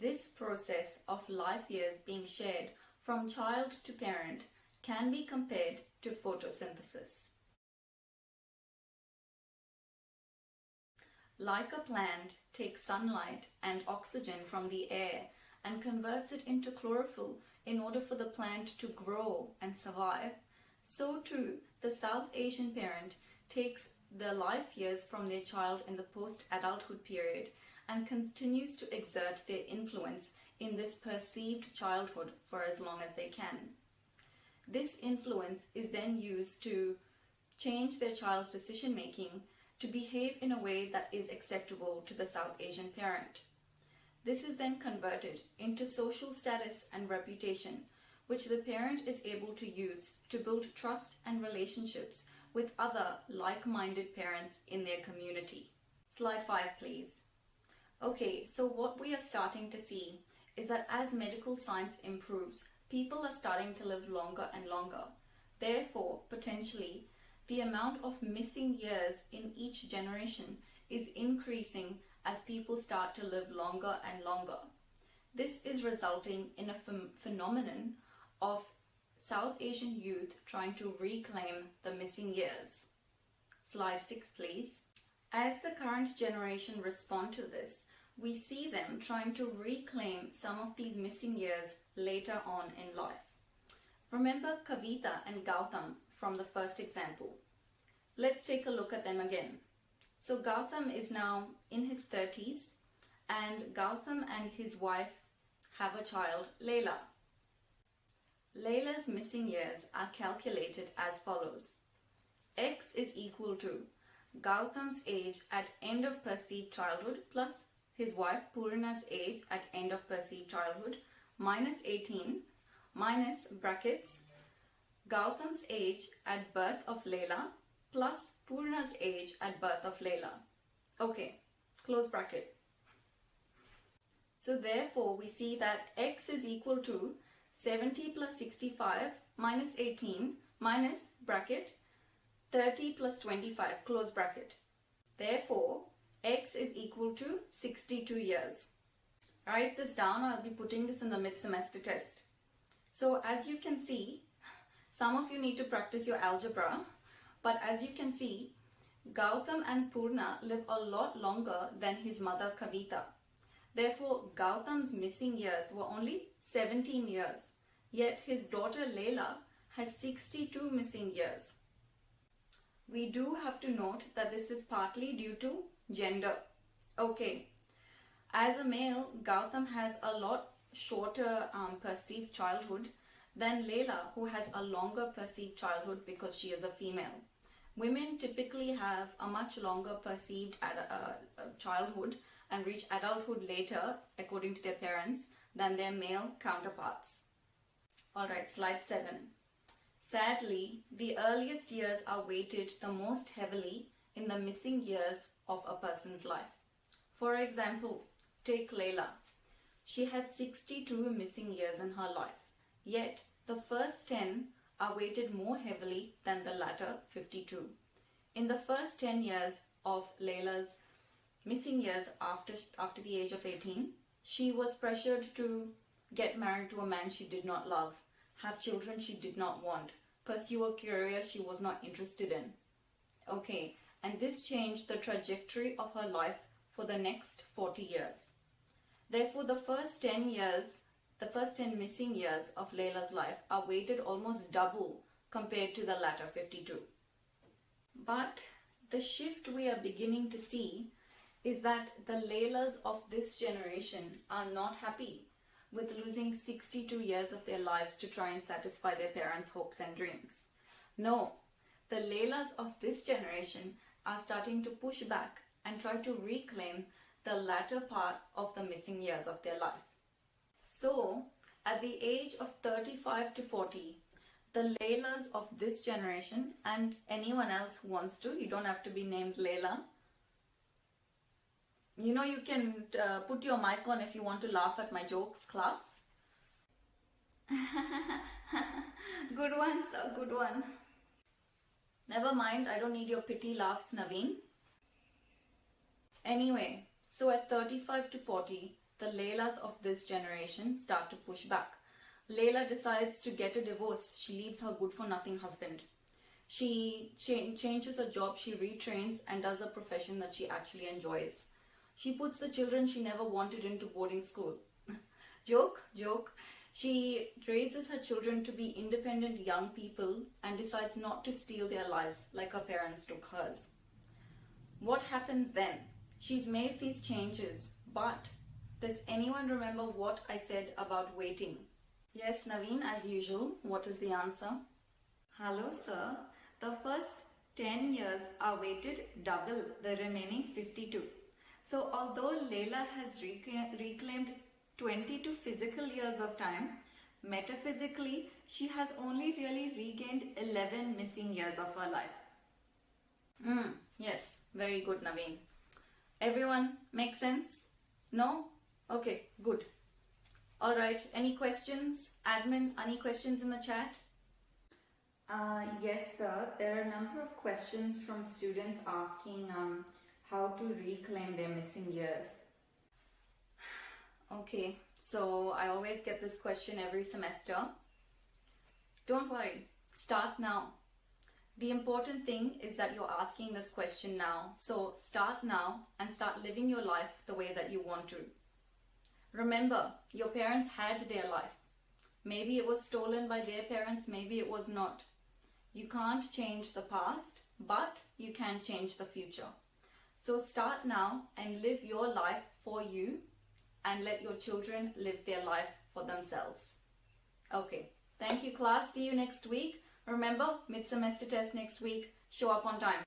This process of life years being shared from child to parent can be compared to photosynthesis. Like a plant takes sunlight and oxygen from the air and converts it into chlorophyll in order for the plant to grow and survive, so too the South Asian parent takes the life years from their child in the post-adulthood period and continues to exert their influence in this perceived childhood for as long as they can. This influence is then used to change their child's decision making to behave in a way that is acceptable to the South Asian parent. This is then converted into social status and reputation, which the parent is able to use to build trust and relationships with other like-minded parents in their community. Slide 5, please. Okay, so what we are starting to see is that as medical science improves, people are starting to live longer and longer. Therefore, potentially, the amount of missing years in each generation is increasing as people start to live longer and longer. This is resulting in a phenomenon of South Asian youth trying to reclaim the missing years. Slide 6, please. As the current generation respond to this, we see them trying to reclaim some of these missing years later on in life. Remember Kavita and Gautam from the first example. Let's take a look at them again. So Gautam is now in his 30s and Gautam and his wife have a child, Leila. Leila's missing years are calculated as follows. X is equal to Gautam's age at end of perceived childhood plus his wife Purna's age at end of perceived childhood minus 18 minus brackets Gautam's age at birth of Leila plus Purna's age at birth of Leila. Okay, close bracket. So therefore we see that X is equal to 70 plus 65 minus 18 minus bracket 30 plus 25 close bracket. Therefore X is equal to 62 years. Write this down, I'll be putting this in the mid-semester test. So as you can see, some of you need to practice your algebra, but as you can see, Gautam and Purna live a lot longer than his mother Kavita. Therefore, Gautam's missing years were only 17 years, yet his daughter Leila has 62 missing years. We do have to note that this is partly due to gender. Okay, as a male, Gautam has a lot shorter perceived childhood than Leila, who has a longer perceived childhood because she is a female. Women typically have a much longer perceived childhood and reach adulthood later, according to their parents, than their male counterparts. Alright, slide 7. Sadly, the earliest years are weighted the most heavily in the missing years of a person's life. For example, take Leila. She had 62 missing years in her life, yet the first 10 are weighted more heavily than the latter 52. In the first 10 years of Leila's missing years after the age of 18, she was pressured to get married to a man she did not love, have children she did not want, pursue a career she was not interested in. Okay, and this changed the trajectory of her life for the next 40 years. Therefore, the first 10 missing years of Leila's life are weighted almost double compared to the latter 52. But the shift we are beginning to see is that the Leilas of this generation are not happy with losing 62 years of their lives to try and satisfy their parents' hopes and dreams. No, the Leilas of this generation are starting to push back and try to reclaim the latter part of the missing years of their life. So, at the age of 35 to 40, the Leilas of this generation, and anyone else who wants to, you don't have to be named Leila. You know, you can put your mic on if you want to laugh at my jokes, class. Good one, sir, good one. Never mind, I don't need your pity laughs, Naveen. Anyway, so at 35 to 40, the Laylas of this generation start to push back. Layla decides to get a divorce. She leaves her good-for-nothing husband. She changes her job, she retrains and does a profession that she actually enjoys. She puts the children she never wanted into boarding school. Joke, joke. She raises her children to be independent young people and decides not to steal their lives like her parents took hers. What happens then? She's made these changes, but does anyone remember what I said about waiting? Yes, Naveen, as usual, what is the answer? Hello, sir. The first 10 years are weighted double the remaining 52. So although Layla has reclaimed 22 physical years of time, metaphysically, she has only really regained 11 missing years of her life. Yes, very good, Naveen. Everyone, make sense? No? Okay, good. Alright, any questions? Admin, any questions in the chat? Yes, sir. There are a number of questions from students asking how to reclaim their missing years. Okay, so I always get this question every semester. Don't worry, start now. The important thing is that you're asking this question now. So start now and start living your life the way that you want to. Remember, your parents had their life. Maybe it was stolen by their parents, maybe it was not. You can't change the past, but you can change the future. So start now and live your life for you and let your children live their life for themselves. Okay, thank you class. See you next week. Remember, mid-semester test next week. Show up on time.